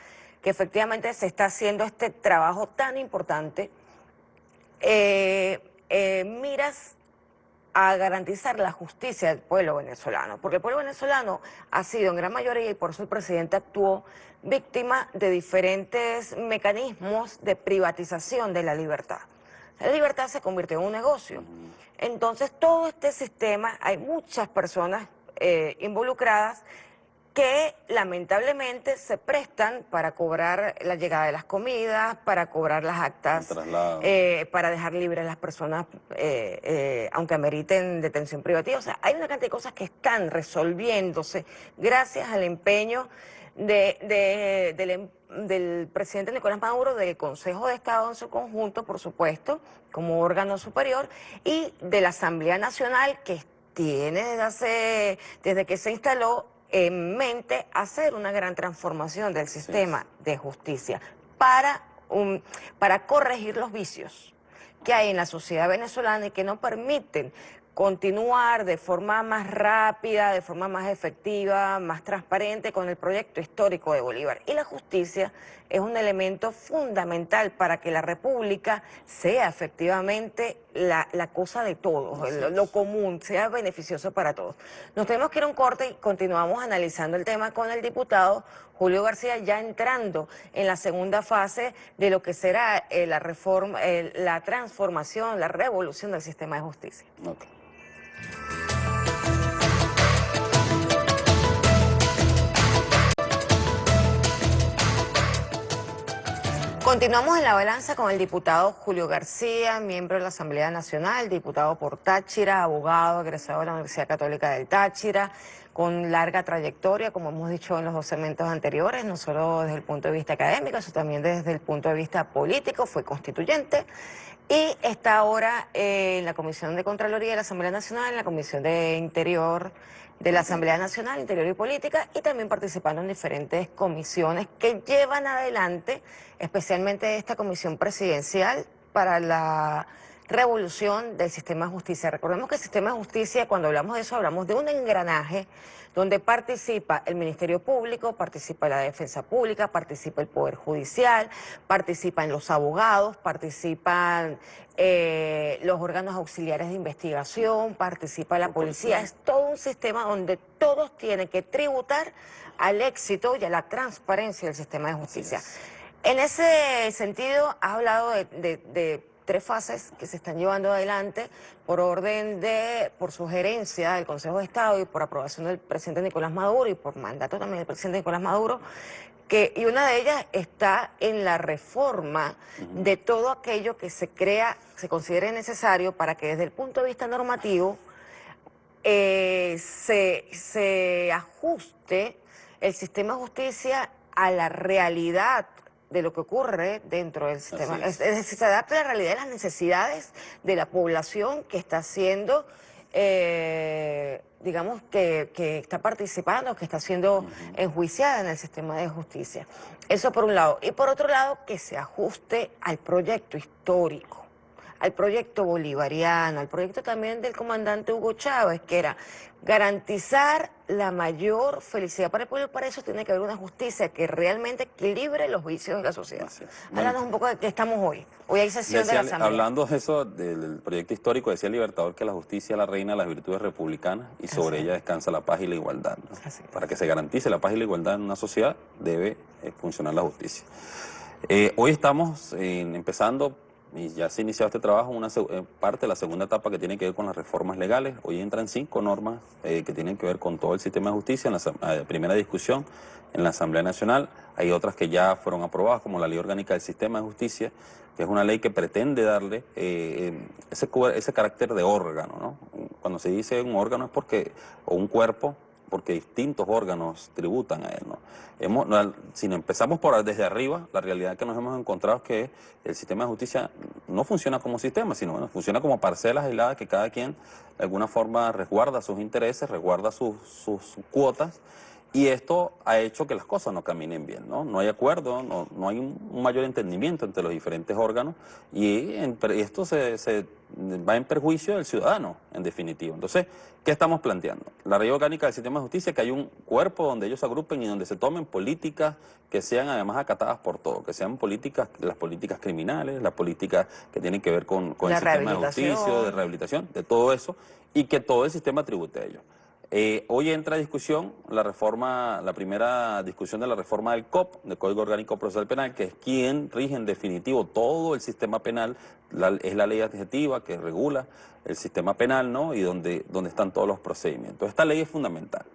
que efectivamente se está haciendo este trabajo tan importante, miras a garantizar la justicia del pueblo venezolano, porque el pueblo venezolano ha sido en gran mayoría, y por eso el presidente actuó, víctima de diferentes mecanismos de privatización de la libertad. La libertad se convirtió en un negocio. Entonces, todo este sistema, hay muchas personas involucradas que lamentablemente se prestan para cobrar la llegada de las comidas, para cobrar las actas, para dejar libres a las personas, aunque ameriten detención privativa. O sea, hay una cantidad de cosas que están resolviéndose gracias al empeño del presidente Nicolás Maduro, del Consejo de Estado en su conjunto, por supuesto, como órgano superior, y de la Asamblea Nacional, que tiene desde que se instaló en mente hacer una gran transformación del sistema de justicia para corregir los vicios que hay en la sociedad venezolana y que no permiten continuar de forma más rápida, de forma más efectiva, más transparente con el proyecto histórico de Bolívar. Y la justicia es un elemento fundamental para que la República sea efectivamente la cosa de todos, lo común, sea beneficioso para todos. Nos tenemos que ir a un corte y continuamos analizando el tema con el diputado Julio García, ya entrando en la segunda fase de lo que será la reforma, la transformación, la revolución del sistema de justicia. Okay. Continuamos en la balanza con el diputado Julio García, miembro de la Asamblea Nacional, diputado por Táchira, abogado, egresado de la Universidad Católica del Táchira, con larga trayectoria, como hemos dicho en los dos segmentos anteriores, no solo desde el punto de vista académico, sino también desde el punto de vista político, fue constituyente y está ahora en la Comisión de Contraloría de la Asamblea Nacional, en la Comisión de Interior de la Asamblea Nacional, Interior y Política, y también participando en diferentes comisiones que llevan adelante, especialmente esta comisión presidencial para la revolución del sistema de justicia. Recordemos que el sistema de justicia, cuando hablamos de eso, hablamos de un engranaje donde participa el Ministerio Público, participa la Defensa Pública, participa el Poder Judicial, participan los abogados, participan los órganos auxiliares de investigación, participa la policía. Es todo un sistema donde todos tienen que tributar al éxito y a la transparencia del sistema de justicia. En ese sentido, has hablado de 3 fases que se están llevando adelante por sugerencia del Consejo de Estado y por aprobación del presidente Nicolás Maduro y por mandato también del presidente Nicolás Maduro, y una de ellas está en la reforma de todo aquello que se considere necesario para que desde el punto de vista normativo se ajuste el sistema de justicia a la realidad de lo que ocurre dentro del sistema. Es decir, se adapta a la realidad de las necesidades de la población que está siendo, digamos, que está participando, que está siendo enjuiciada en el sistema de justicia. Eso por un lado. Y por otro lado, que se ajuste al proyecto histórico, al proyecto bolivariano, al proyecto también del comandante Hugo Chávez, que era garantizar la mayor felicidad para el pueblo. Para eso tiene que haber una justicia que realmente equilibre los vicios de la sociedad. Háblanos un poco de qué estamos hoy. Hoy hay sesión de la Asamblea. Hablando de eso, del proyecto histórico, decía el Libertador que la justicia es la reina de las virtudes republicanas y sobre ella descansa la paz y la igualdad, ¿no? Para que se garantice la paz y la igualdad en una sociedad, debe funcionar la justicia. Hoy estamos empezando, y ya se ha iniciado este trabajo, parte de la segunda etapa que tiene que ver con las reformas legales. Hoy entran 5 normas que tienen que ver con todo el sistema de justicia en la primera discusión en la Asamblea Nacional. Hay otras que ya fueron aprobadas, como la Ley Orgánica del Sistema de Justicia, que es una ley que pretende darle ese carácter de órgano, ¿no? Cuando se dice un órgano es porque, o un cuerpo, porque distintos órganos tributan a él, ¿no? Si no empezamos desde arriba, la realidad que nos hemos encontrado es que el sistema de justicia no funciona como sistema, sino bueno, funciona como parcelas aisladas que cada quien de alguna forma resguarda sus intereses, resguarda sus cuotas, y esto ha hecho que las cosas no caminen bien, ¿no? No hay acuerdo, no hay un mayor entendimiento entre los diferentes órganos, y esto se va en perjuicio del ciudadano, en definitiva. Entonces, ¿qué estamos planteando? La Ley Orgánica del Sistema de Justicia, que hay un cuerpo donde ellos se agrupen y donde se tomen políticas que sean además acatadas por todos, que sean políticas, las políticas criminales, las políticas que tienen que ver con el sistema de justicia, de rehabilitación, de todo eso, y que todo el sistema tribute a ellos. Hoy entra a discusión la primera discusión de la reforma del COP, del Código Orgánico Procesal Penal, que es quien rige en definitivo todo el sistema penal, es la ley adjetiva que regula el sistema penal, ¿no? Y donde están todos los procedimientos. Esta ley es fundamental.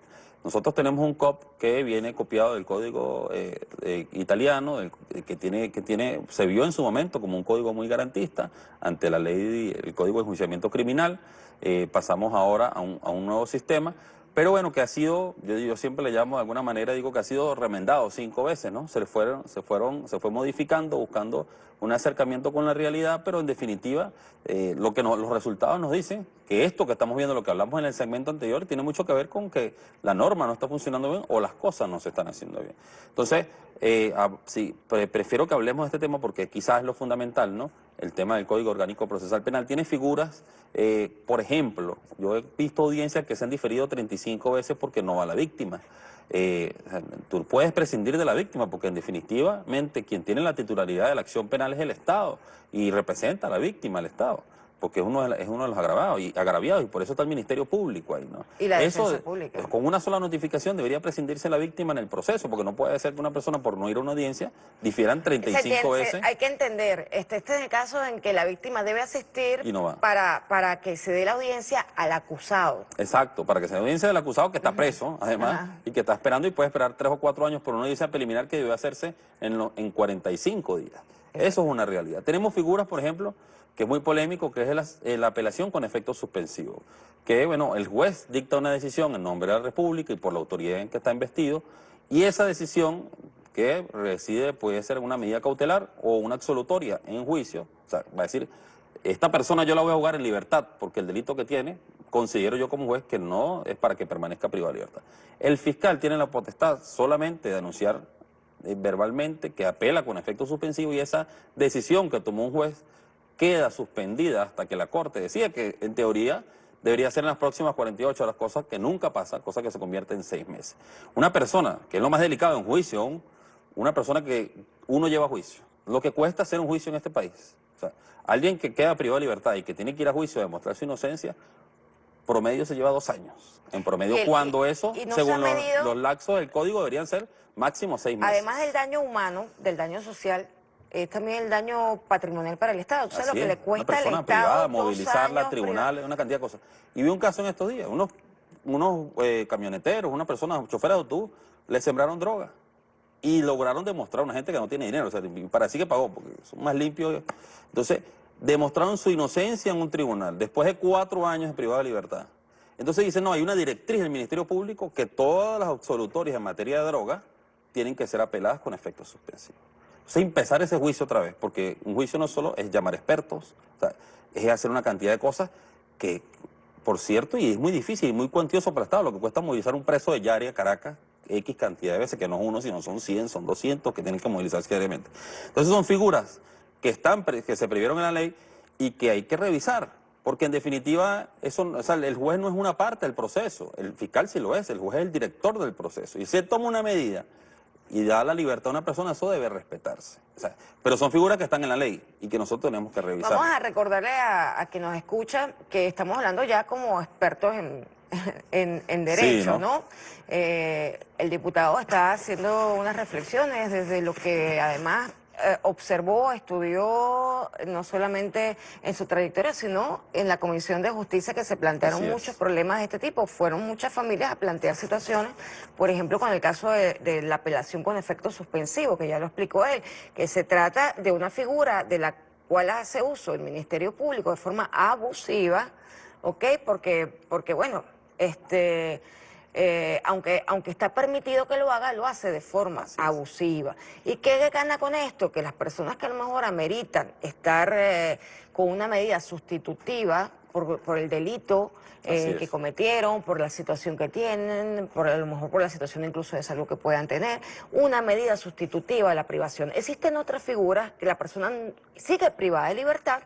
Nosotros tenemos un COP que viene copiado del código italiano, se vio en su momento como un código muy garantista ante la ley, el Código de Enjuiciamiento Criminal. Pasamos ahora a un nuevo sistema, pero bueno, que ha sido, yo siempre le llamo de alguna manera, digo que ha sido remendado 5 veces, ¿no? Se fue modificando, buscando un acercamiento con la realidad, pero en definitiva, los resultados nos dicen que esto que estamos viendo, lo que hablamos en el segmento anterior, tiene mucho que ver con que la norma no está funcionando bien o las cosas no se están haciendo bien. Entonces, sí, prefiero que hablemos de este tema porque quizás es lo fundamental, ¿no? El tema del Código Orgánico Procesal Penal tiene figuras, por ejemplo, yo he visto audiencias que se han diferido 35 veces porque no va la víctima. Tú puedes prescindir de la víctima porque en definitivamente quien tiene la titularidad de la acción penal es el Estado y representa a la víctima, el Estado, porque es uno de los agraviados y por eso está el Ministerio Público ahí, ¿no? Y la defensa pública. Con una sola notificación debería prescindirse la víctima en el proceso, porque no puede ser que una persona por no ir a una audiencia difieran 35 veces. Hay que entender, este es el caso en que la víctima debe asistir Y no va. para que se dé la audiencia al acusado. Exacto, para que se dé audiencia del acusado que está preso, además, y que está esperando y puede esperar 3 o 4 años por una audiencia preliminar que debe hacerse en 45 días. Eso es una realidad. Tenemos figuras, por ejemplo, que es muy polémico, que es la apelación con efecto suspensivo. Que, bueno, el juez dicta una decisión en nombre de la República y por la autoridad en que está investido, y esa decisión que puede ser una medida cautelar o una absolutoria en juicio. O sea, va a decir, esta persona yo la voy a jugar en libertad porque el delito que tiene, considero yo como juez que no es para que permanezca privado de libertad. El fiscal tiene la potestad solamente de anunciar verbalmente que apela con efecto suspensivo y esa decisión que tomó un juez queda suspendida hasta que la Corte decida, que en teoría debería ser en las próximas 48 horas, cosa que nunca pasa, cosa que se convierte en 6 meses. Una persona, que es lo más delicado en juicio, una persona que uno lleva a juicio, lo que cuesta hacer un juicio en este país. O sea, alguien que queda privado de libertad y que tiene que ir a juicio a demostrar su inocencia, promedio se lleva 2 años. En promedio, cuando eso, no según los laxos del código, deberían ser máximo 6 meses. Además del daño humano, del daño social, es también el daño patrimonial para el Estado. ¿Sabes lo que le cuesta al Estado? Una persona privada, movilizarla, tribunales, una cantidad de cosas. Y vi un caso en estos días, unos camioneteros, una persona, choferes de autobús, le sembraron droga y lograron demostrar a una gente que no tiene dinero, o sea, para sí que pagó, porque son más limpios. Entonces, demostraron su inocencia en un tribunal, después de 4 años de privada de libertad. Entonces dicen, no, hay una directriz del Ministerio Público que todas las absolutorias en materia de droga tienen que ser apeladas con efecto suspensivo. Entonces empezar ese juicio otra vez, porque un juicio no solo es llamar expertos, o sea, es hacer una cantidad de cosas que, por cierto, y es muy difícil y muy cuantioso para el Estado, lo que cuesta movilizar un preso de Yari a Caracas, X cantidad de veces, que no es uno, sino son 100, son 200 que tienen que movilizarse diariamente. Entonces son figuras que se previeron en la ley y que hay que revisar, porque en definitiva el juez no es una parte del proceso, el fiscal sí lo es, el juez es el director del proceso, y si él toma una medida y da la libertad a una persona, eso debe respetarse. O sea, pero son figuras que están en la ley y que nosotros tenemos que revisar. Vamos a recordarle a quien nos escucha que estamos hablando ya como expertos en derecho, sí, ¿no? El diputado está haciendo unas reflexiones desde lo que además observó, estudió, no solamente en su trayectoria, sino en la Comisión de Justicia, que se plantearon Así muchos es. problemas de este tipo. Fueron muchas familias a plantear situaciones, por ejemplo, con el caso de la apelación con efecto suspensivo, que ya lo explicó él, que se trata de una figura de la cual hace uso el Ministerio Público de forma abusiva, ¿ok? Porque bueno, aunque está permitido que lo hace de forma Así es. abusiva. ¿Y qué gana con esto? Que las personas que a lo mejor ameritan estar con una medida sustitutiva por el delito Así que es. cometieron, por la situación que tienen, a lo mejor por la situación incluso de salud que puedan tener, una medida sustitutiva de la privación. Existen otras figuras que la persona sigue privada de libertad,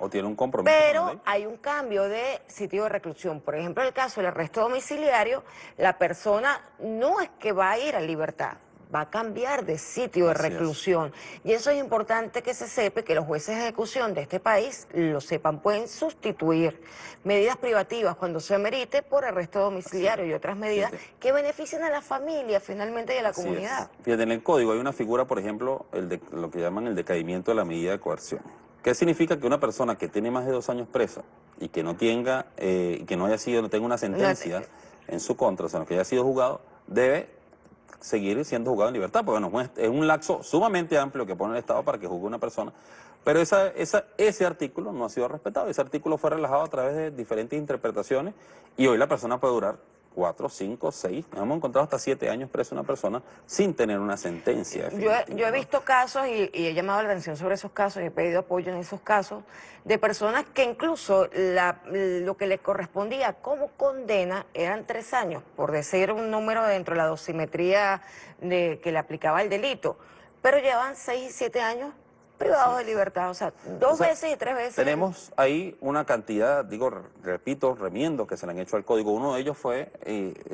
O tiene un compromiso con la pero ley. hay un cambio de sitio de reclusión. Por ejemplo, en el caso del arresto domiciliario, la persona no es que va a ir a libertad, va a cambiar de sitio de Así es. reclusión. Y eso es importante que se sepa, que los jueces de ejecución de este país lo sepan. Pueden sustituir medidas privativas cuando se amerite por arresto Así es. domiciliario y otras medidas Fíjate. que beneficien a la familia finalmente y a la Así es. comunidad. Fíjate, en el código hay una figura, por ejemplo, lo que llaman el decaimiento de la medida de coerción. ¿Qué significa? Que una persona que tiene más de 2 años presa y que no tenga, no tenga una No, sentencia en su contra, o sea, que haya sido juzgado, debe seguir siendo juzgado en libertad, porque bueno, es un lapso sumamente amplio que pone el Estado para que juzgue a una persona, pero ese artículo no ha sido respetado, ese artículo fue relajado a través de diferentes interpretaciones y hoy la persona puede durar 4, 5, 6, hemos encontrado hasta 7 años preso una persona sin tener una sentencia Yo definitiva, he ¿no? visto casos y he llamado la atención sobre esos casos y he pedido apoyo en esos casos de personas que incluso lo que les correspondía como condena eran 3 años, por decir un número dentro de la dosimetría que le aplicaba el delito, pero llevan 6 y 7 años Así privados de es. libertad, o sea, 2 Entonces, veces y 3 veces. tenemos ahí una cantidad, digo, repito, remiendos que se le han hecho al código. Uno de ellos fue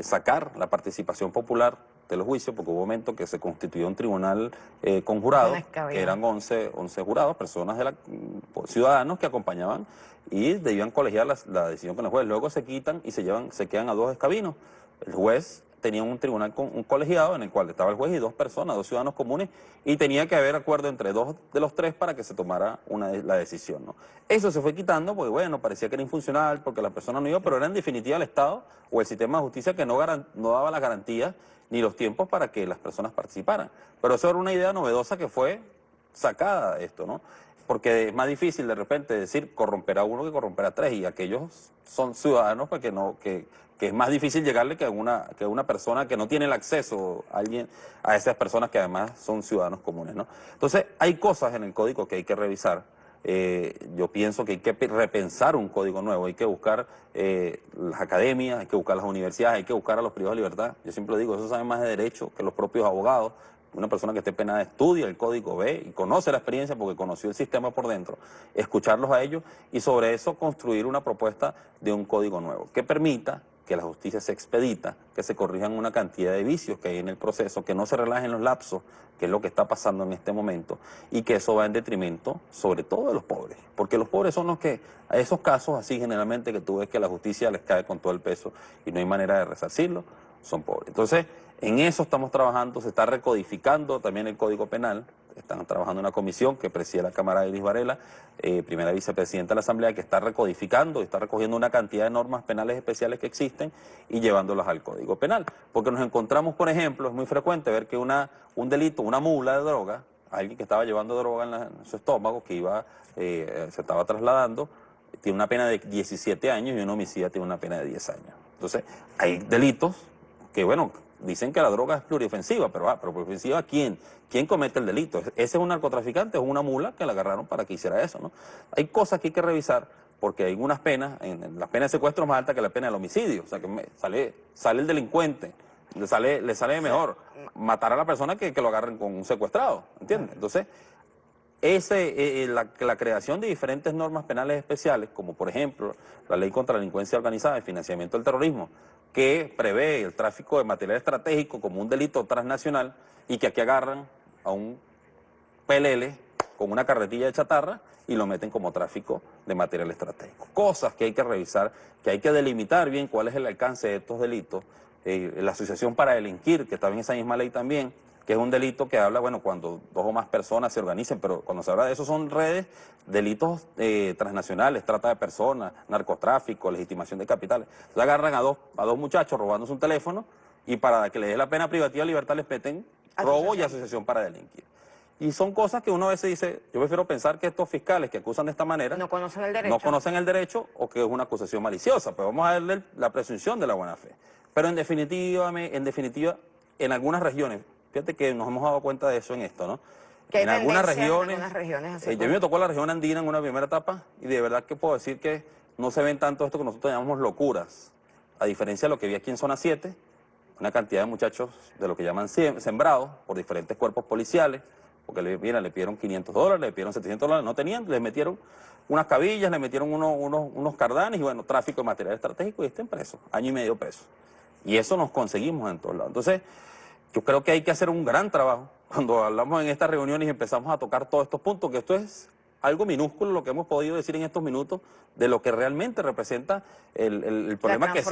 sacar la participación popular de los juicios, porque hubo un momento que se constituyó un tribunal con Es una jurados, que escabio. eran 11 jurados, personas ciudadanos que acompañaban y debían colegiar la decisión con el juez. Luego se quitan y se quedan a 2 escabinos. El juez tenía un tribunal con un colegiado en el cual estaba el juez y 2 personas, 2 ciudadanos comunes, y tenía que haber acuerdo entre 2 de los 3 para que se tomara la decisión, ¿no? Eso se fue quitando porque, bueno, parecía que era infuncional, porque la persona no iba, pero era en definitiva el Estado o el sistema de justicia que no daba las garantías ni los tiempos para que las personas participaran. Pero eso era una idea novedosa que fue sacada de esto, ¿no? Porque es más difícil de repente decir corromper a uno que corromper a 3, y aquellos son ciudadanos pues, que es más difícil llegarle que a una persona que no tiene el acceso a esas personas que además son ciudadanos comunes, ¿no? Entonces, hay cosas en el código que hay que revisar. Yo pienso que hay que repensar un código nuevo, hay que buscar las academias, hay que buscar las universidades, hay que buscar a los privados de libertad. Yo siempre digo, eso sabe más de derecho que los propios abogados. Una persona que esté penada estudia el código, ve y conoce la experiencia porque conoció el sistema por dentro, escucharlos a ellos y sobre eso construir una propuesta de un código nuevo que permita que la justicia se expedita, que se corrijan una cantidad de vicios que hay en el proceso, que no se relajen los lapsos, que es lo que está pasando en este momento, y que eso va en detrimento sobre todo de los pobres, porque los pobres son los que, a esos casos así generalmente que tú ves que la justicia les cae con todo el peso y no hay manera de resarcirlo, son pobres. Entonces, en eso estamos trabajando, se está recodificando también el Código Penal, están trabajando en una comisión que preside la Cámara Iris Varela, primera vicepresidenta de la Asamblea, que está recodificando y está recogiendo una cantidad de normas penales especiales que existen y llevándolas al Código Penal. Porque nos encontramos, por ejemplo, es muy frecuente ver que un delito, una mula de droga, alguien que estaba llevando droga en su estómago, que se estaba trasladando, tiene una pena de 17 años y un homicida tiene una pena de 10 años. Entonces, hay delitos que, bueno, dicen que la droga es pluriofensiva, pero pluriofensiva, ¿quién? ¿Quién comete el delito? ¿Ese es un narcotraficante o es una mula que la agarraron para que hiciera eso, ¿no? Hay cosas que hay que revisar porque hay unas penas, la pena de secuestro es más alta que la pena del homicidio, o sea que sale el delincuente, le sale mejor matar a la persona que lo agarren con un secuestrado, ¿entiendes? Entonces, la creación de diferentes normas penales especiales, como por ejemplo la Ley contra la Delincuencia Organizada y Financiamiento del Terrorismo, que prevé el tráfico de material estratégico como un delito transnacional y que aquí agarran a un PLL con una carretilla de chatarra y lo meten como tráfico de material estratégico. Cosas que hay que revisar, que hay que delimitar bien cuál es el alcance de estos delitos. La Asociación para Delinquir, que está en esa misma ley también, que es un delito que habla, bueno, cuando dos o más personas se organicen, pero cuando se habla de eso son redes, delitos transnacionales, trata de personas, narcotráfico, legitimación de capitales. Entonces agarran a dos muchachos robándose un teléfono y para que les dé la pena privativa de libertad les meten robo y asociación para delinquir. Y son cosas que uno a veces dice, yo prefiero pensar que estos fiscales que acusan de esta manera No conocen el derecho. no conocen el derecho o que es una acusación maliciosa, pero vamos a darle la presunción de la buena fe. Pero en definitiva, en algunas regiones, fíjate que nos hemos dado cuenta de eso en esto, ¿no? Que hay En algunas tendencias regiones, en algunas regiones, así a mí me tocó la región andina en una primera etapa y de verdad que puedo decir que no se ven tanto esto que nosotros llamamos locuras, a diferencia de lo que vi aquí en Zona 7, una cantidad de muchachos de lo que llaman sembrados por diferentes cuerpos policiales, porque le pidieron $500, le pidieron $700, no tenían, les metieron unas cabillas, le metieron unos cardanes y bueno, tráfico de material estratégico y estén presos, año y medio presos. Y eso nos conseguimos en todos lados. Entonces, yo creo que hay que hacer un gran trabajo cuando hablamos en estas reuniones y empezamos a tocar todos estos puntos, que esto es algo minúsculo lo que hemos podido decir en estos minutos de lo que realmente representa el problema que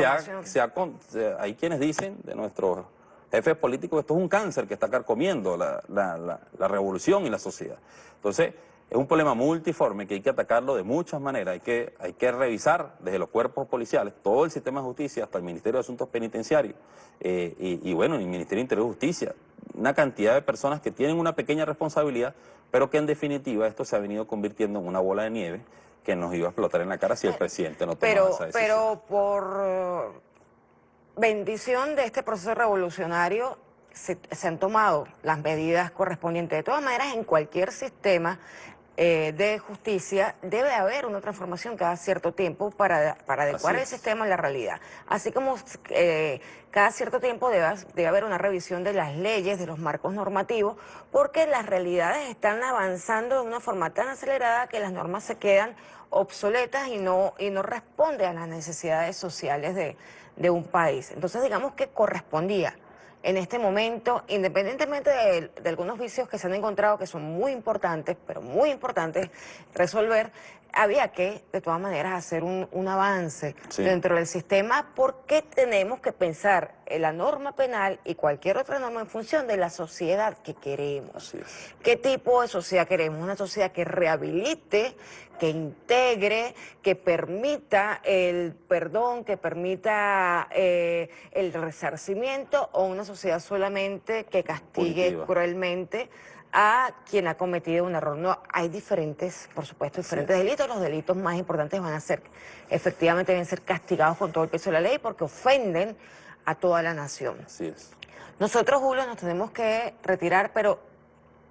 hay quienes dicen de nuestros jefes políticos, esto es un cáncer que está carcomiendo la revolución y la sociedad. Entonces, es un problema multiforme que hay que atacarlo de muchas maneras. Hay que revisar desde los cuerpos policiales, todo el sistema de justicia, hasta el Ministerio de Asuntos Penitenciarios, bueno, el Ministerio de Interior y Justicia, una cantidad de personas que tienen una pequeña responsabilidad, pero que en definitiva esto se ha venido convirtiendo en una bola de nieve que nos iba a explotar en la cara si el presidente no tomaba esa decisión. Pero por bendición de este proceso revolucionario se han tomado las medidas correspondientes. De todas maneras, en cualquier sistema de justicia debe haber una transformación cada cierto tiempo para adecuar el sistema a la realidad. Así como cada cierto tiempo debe haber una revisión de las leyes, de los marcos normativos, porque las realidades están avanzando de una forma tan acelerada que las normas se quedan obsoletas y no responden a las necesidades sociales de un país. Entonces, digamos que correspondía en este momento, independientemente de algunos vicios que se han encontrado que son muy importantes, pero muy importantes resolver, había que, de todas maneras, hacer un avance dentro del sistema, porque tenemos que pensar en la norma penal y cualquier otra norma en función de la sociedad que queremos. ¿Qué tipo de sociedad queremos? Una sociedad que rehabilite, que integre, que permita el perdón, que permita el resarcimiento, o una sociedad solamente que castigue cruelmente a quien ha cometido un error. No, hay diferentes, por supuesto, diferentes delitos. Los delitos más importantes van a ser, efectivamente, deben ser castigados con todo el peso de la ley porque ofenden a toda la nación. Así es. Nosotros, Julio, nos tenemos que retirar, pero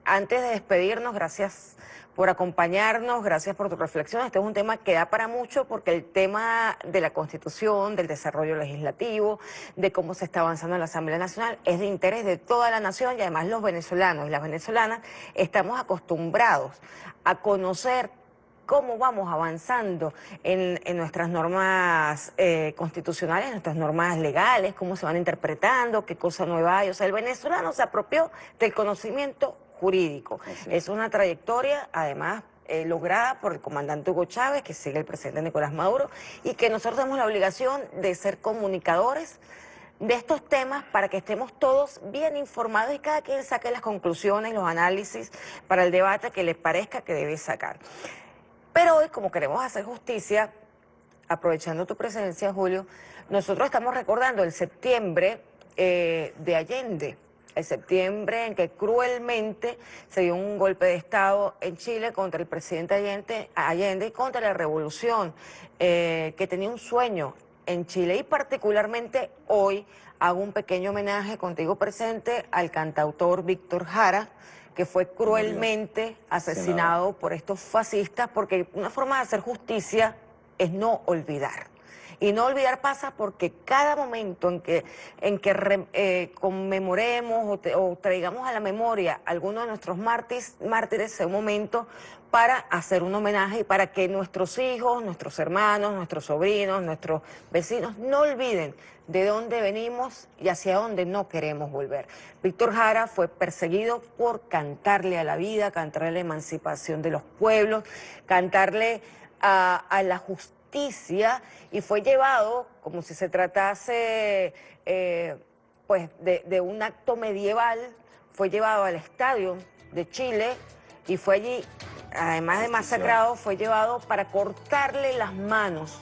antes de despedirnos, gracias por acompañarnos, gracias por tu reflexión. Este es un tema que da para mucho porque el tema de la Constitución, del desarrollo legislativo, de cómo se está avanzando en la Asamblea Nacional, es de interés de toda la nación y además los venezolanos y las venezolanas estamos acostumbrados a conocer cómo vamos avanzando en nuestras normas constitucionales, en nuestras normas legales, cómo se van interpretando, qué cosa nueva hay. O sea, el venezolano se apropió del conocimiento jurídico. Es una trayectoria, además, lograda por el comandante Hugo Chávez, que sigue el presidente Nicolás Maduro, y que nosotros tenemos la obligación de ser comunicadores de estos temas para que estemos todos bien informados y cada quien saque las conclusiones, los análisis para el debate que le parezca que debe sacar. Pero hoy, como queremos hacer justicia, aprovechando tu presencia, Julio, nosotros estamos recordando el septiembre de Allende, el septiembre en que cruelmente se dio un golpe de Estado en Chile contra el presidente Allende y contra la revolución, que tenía un sueño en Chile. Y particularmente hoy hago un pequeño homenaje contigo presente al cantautor Víctor Jara, que fue cruelmente asesinado por estos fascistas, porque una forma de hacer justicia es no olvidar. Y no olvidar pasa porque cada momento en que conmemoremos o traigamos a la memoria a alguno de nuestros mártires sea un momento para hacer un homenaje y para que nuestros hijos, nuestros hermanos, nuestros sobrinos, nuestros vecinos no olviden de dónde venimos y hacia dónde no queremos volver. Víctor Jara fue perseguido por cantarle a la vida, cantarle a la emancipación de los pueblos, cantarle a la justicia, y fue llevado como si se tratase pues de un acto medieval, fue llevado al estadio de Chile y fue allí, además de masacrado, fue llevado para cortarle las manos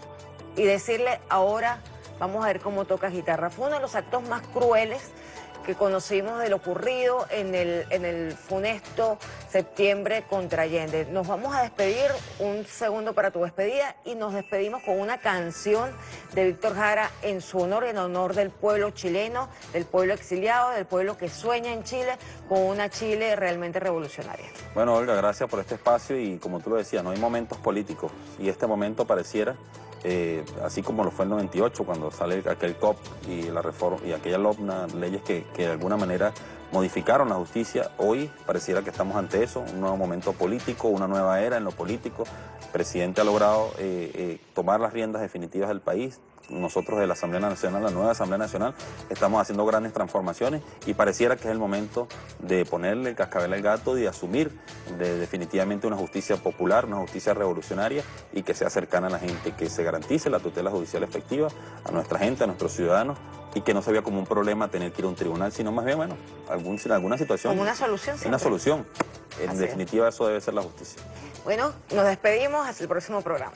y decirle, ahora vamos a ver cómo tocas guitarra. Fue uno de los actos más crueles que conocimos de lo ocurrido en el funesto septiembre contra Allende. Nos vamos a despedir, un segundo para tu despedida, y nos despedimos con una canción de Víctor Jara en su honor, en honor del pueblo chileno, del pueblo exiliado, del pueblo que sueña en Chile, con una Chile realmente revolucionaria. Bueno, Olga, gracias por este espacio y como tú lo decías, no hay momentos políticos y este momento pareciera, así como lo fue el 98 cuando sale aquel COP y la reforma y aquella leyes que de alguna manera modificaron la justicia, hoy pareciera que estamos ante eso, un nuevo momento político, una nueva era en lo político. El presidente ha logrado tomar las riendas definitivas del país. Nosotros de la Asamblea Nacional, la nueva Asamblea Nacional, estamos haciendo grandes transformaciones y pareciera que es el momento de ponerle el cascabel al gato y de asumir definitivamente una justicia popular, una justicia revolucionaria y que sea cercana a la gente, que se garantice la tutela judicial efectiva a nuestra gente, a nuestros ciudadanos y que no se vea como un problema tener que ir a un tribunal, sino más bien, bueno, alguna situación. Como una solución siempre. Una solución. En Así definitiva, eso debe ser la justicia. Bueno, nos despedimos hasta el próximo programa.